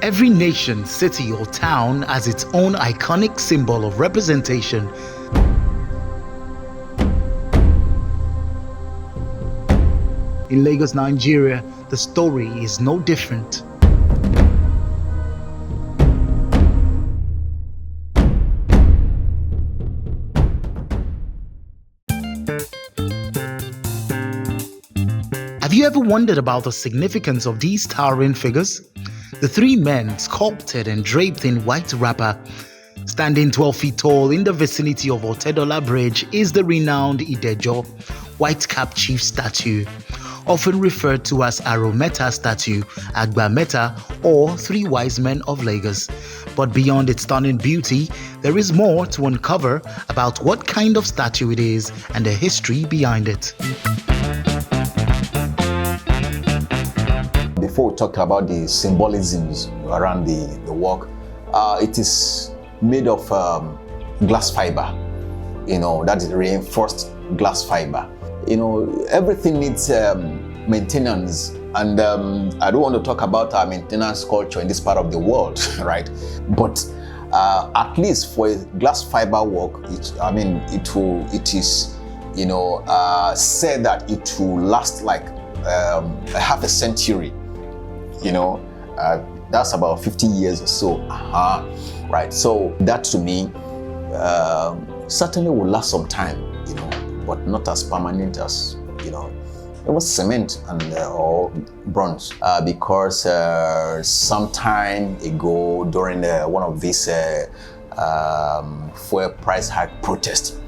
Every nation, city or town has its own iconic symbol of representation. In Lagos, Nigeria, the story is no different. Have you ever wondered about the significance of these towering figures? The three men, sculpted and draped in white wrapper, standing 12 feet tall in the vicinity of Otedola Bridge, is the renowned Idejo White Cap Chiefs statue, often referred to as Aro Meta statue, Agba-gba Meta, or Three Wise Men of Lagos. But beyond its stunning beauty, there is more to uncover about what kind of statue it is and the history behind it. Before we talk about the symbolisms around the work, it is made of glass fiber, that is reinforced glass fiber. Everything needs maintenance, and I don't want to talk about our maintenance culture in this part of the world, right? But at least for a glass fiber work, it is said that it will last like half a century. That's about 50 years or so. Right. So that to me certainly will last some time, but not as permanent as it was cement and or bronze, because some time ago during one of these fuel price hike protests,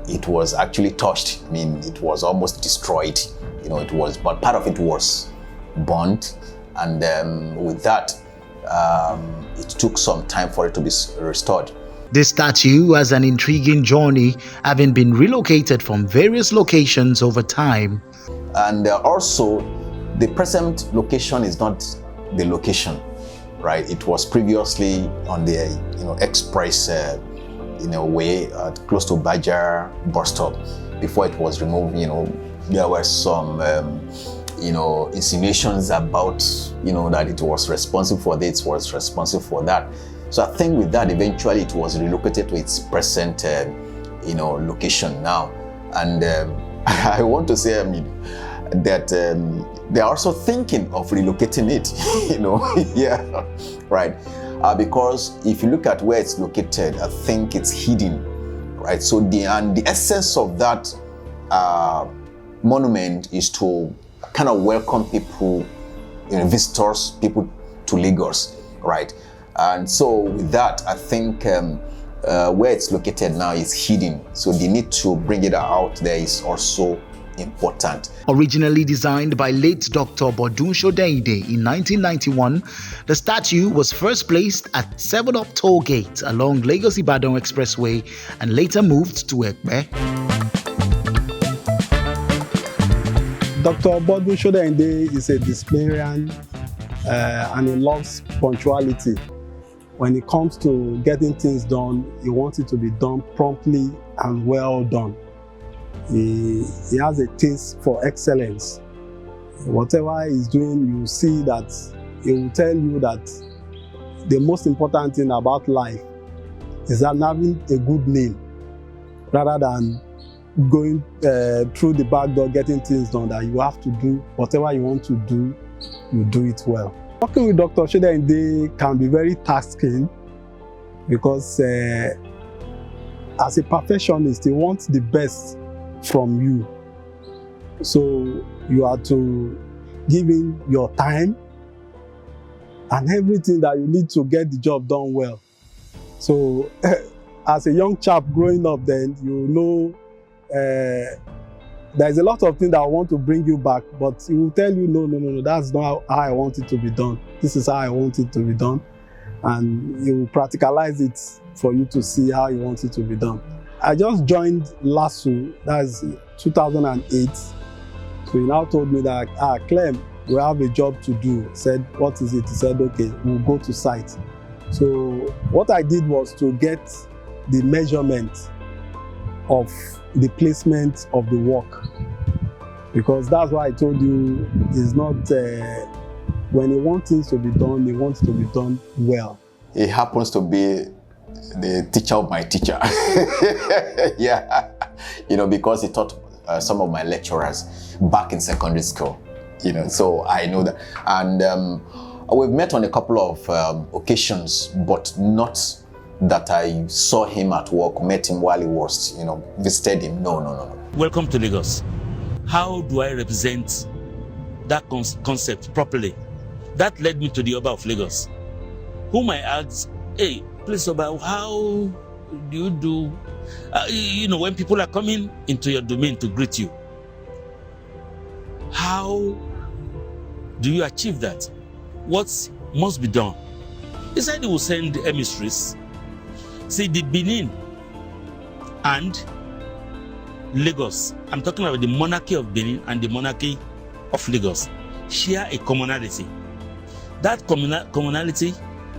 it was actually touched. It was almost destroyed. But part of it was burnt. And with that, it took some time for it to be restored. This statue has an intriguing journey, having been relocated from various locations over time. And also, the present location is not the location, right? It was previously on the express way close to Bajar bus stop. Before it was removed, there were some insinuations about that it was responsible for this, was responsible for that. So I think with that, eventually it was relocated to its present location now. And I want to say that they're also thinking of relocating it. Yeah, right. Because if you look at where it's located, I think it's hidden, right? So the essence of that monument is to kind of welcome people, visitors, people to Lagos, right? And so with that, I think where it's located now is hidden. So the need to bring it out there is also important. Originally designed by late Dr. Bodun Shodeinde in 1991, the statue was first placed at 7-Up Toll Gate along Lagos-Ibadan Expressway and later moved to Agba-gba. Dr. Bodun Shodeinde is a disciplinarian and he loves punctuality. When it comes to getting things done, he wants it to be done promptly and well done. He has a taste for excellence. Whatever he's doing, you see that he will tell you that the most important thing about life is that having a good name rather than going through the back door, getting things done. That you have to do whatever you want to do, you do it well. Working with Dr. Shodeinde can be very tasking because as a perfectionist, he wants the best from you. So you are to give him your time and everything that you need to get the job done well. So as a young chap growing up then, there's a lot of things that I want to bring you back, but he will tell you, no, that's not how I want it to be done. This is how I want it to be done. And he will practicalize it for you to see how he wants it to be done. I just joined LASU, that's 2008. So he now told me that, Clem, we have a job to do. I said, what is it? He said, okay, we'll go to site. So what I did was to get the measurement of the placement of the work, because that's why I told you it's not When he wants things to be done, he wants to be done well. He happens to be the teacher of my teacher. Yeah, because he taught some of my lecturers back in secondary school. So I know that. And we've met on a couple of occasions, but not that I saw him at work, met him while he was, visited him. No. Welcome to Lagos. How do I represent that concept properly? That led me to the Oba of Lagos, whom I asked, hey, please Oba, how do you do, when people are coming into your domain to greet you, how do you achieve that? What must be done? He said he will send emissaries. See, the Benin and Lagos, I'm talking about the monarchy of Benin and the monarchy of Lagos, share a commonality. That commonality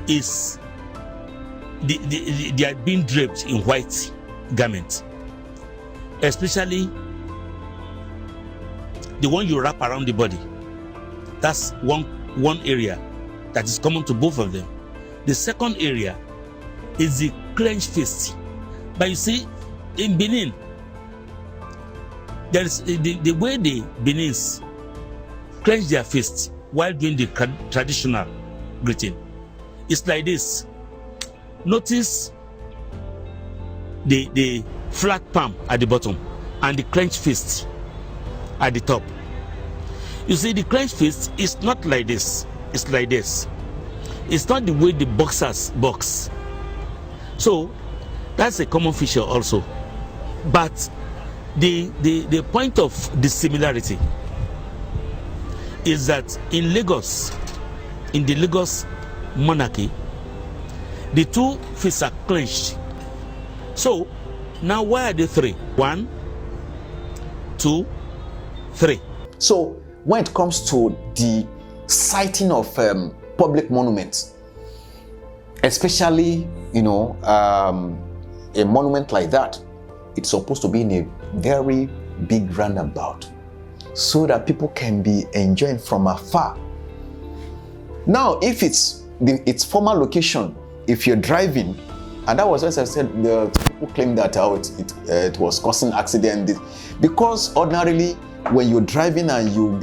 is they are being draped in white garments, especially the one you wrap around the body. That's one area that is common to both of them. The second area is the clenched fist. But you see, in Benin, there is the way the Benin's clench their fists while doing the traditional greeting. It's like this. Notice the flat palm at the bottom and the clenched fist at the top. You see, the clenched fist is not like this. It's like this. It's not the way the boxers box. So that's a common feature also. But the point of the similarity is that in Lagos, in the Lagos monarchy, the two fists are clenched. So now why are they three? 1, 2, 3. So when it comes to the sighting of public monuments, especially a monument like that, it's supposed to be in a very big roundabout so that people can be enjoying from afar. Now, if it's its former location, if you're driving, and that was, as I said, the people claim that it was causing accident, because ordinarily when you're driving and you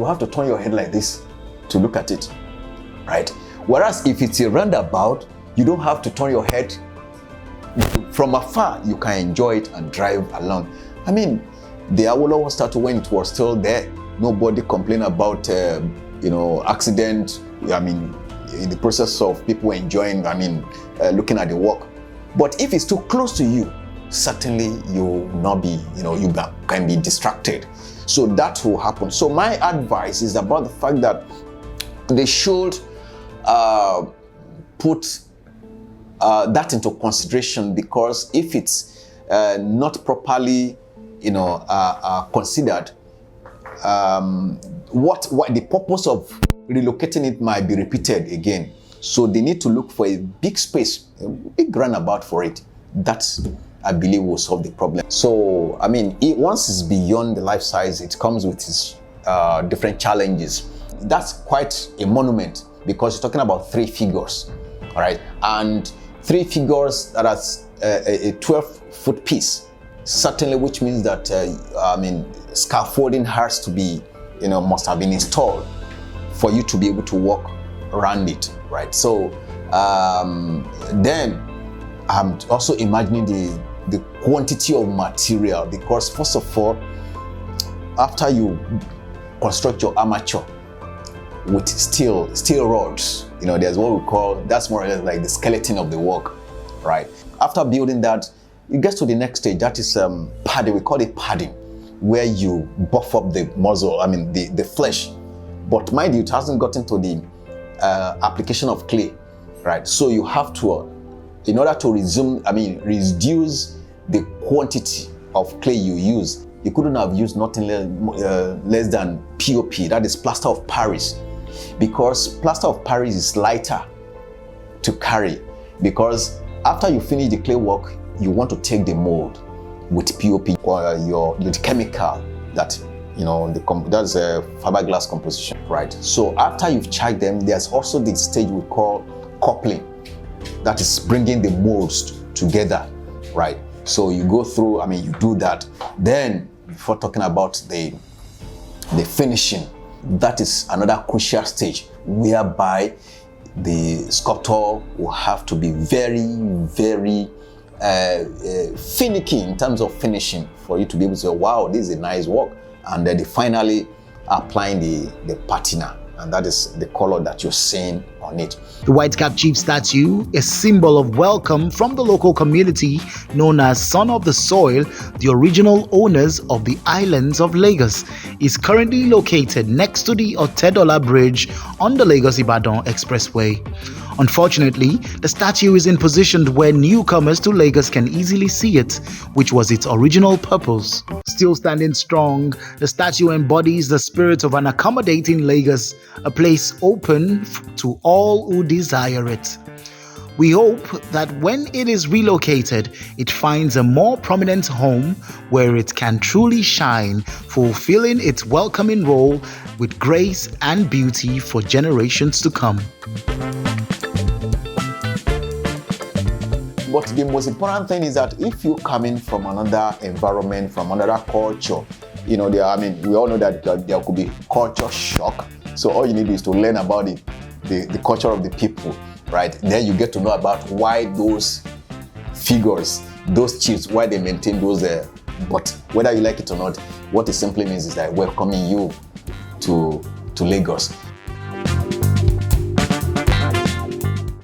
have to turn your head like this to look at it, right? Whereas if it's a roundabout, you don't have to turn your head. From afar, you can enjoy it and drive along. I mean, the Awolowo statue, when it was still there, nobody complained about accident. I mean, in the process of people enjoying, looking at the work. But if it's too close to you, certainly you will not be, you can be distracted. So that will happen. So my advice is about the fact that they should put that into consideration, because if it's not properly, considered, what the purpose of relocating it might be repeated again. So they need to look for a big space, a big roundabout for it. That's, I believe, will solve the problem. So, I mean, once it's beyond the life size, it comes with its different challenges. That's quite a monument, because you're talking about 3 figures, all right? And 3 figures that are a 12-foot piece, certainly, which means that, scaffolding has to be, must have been installed for you to be able to walk around it, right? So then I'm also imagining the quantity of material, because first of all, after you construct your armature with steel rods, there's what we call, that's more or less like the skeleton of the work, right? After building that, it gets to the next stage, that is padding. We call it padding, where you buff up the muscle, the flesh. But mind you, it hasn't gotten to the application of clay, right? So you have to, in order to reduce the quantity of clay you use, you couldn't have used nothing less than POP, that is plaster of Paris, because plaster of Paris is lighter to carry, because after you finish the clay work, you want to take the mold with POP, or your chemical that That's a fiberglass composition, right? So after you've charged them, there's also the stage we call coupling. That is bringing the molds together, right? So you go through, you do that. Then, before talking about the finishing, that is another crucial stage whereby the sculptor will have to be very, very finicky in terms of finishing for you to be able to say, wow, this is a nice work. And then they finally applying the patina, and that is the color that you're seeing on it. The White Cap Chief statue, a symbol of welcome from the local community known as Son of the Soil, the original owners of the islands of Lagos, is currently located next to the Otedola Bridge on the Lagos-Ibadan Expressway. Unfortunately, the statue is in position where newcomers to Lagos can easily see it, which was its original purpose. Still standing strong, the statue embodies the spirit of an accommodating Lagos, a place open to all who desire it. We hope that when it is relocated, it finds a more prominent home where it can truly shine, fulfilling its welcoming role with grace and beauty for generations to come. But the most important thing is that if you come in from another environment, from another culture, we all know that there could be culture shock. So all you need is to learn about the culture of the people, right? Then you get to know about why those figures, those chiefs, why they maintain those. But whether you like it or not, what it simply means is that welcoming you to Lagos.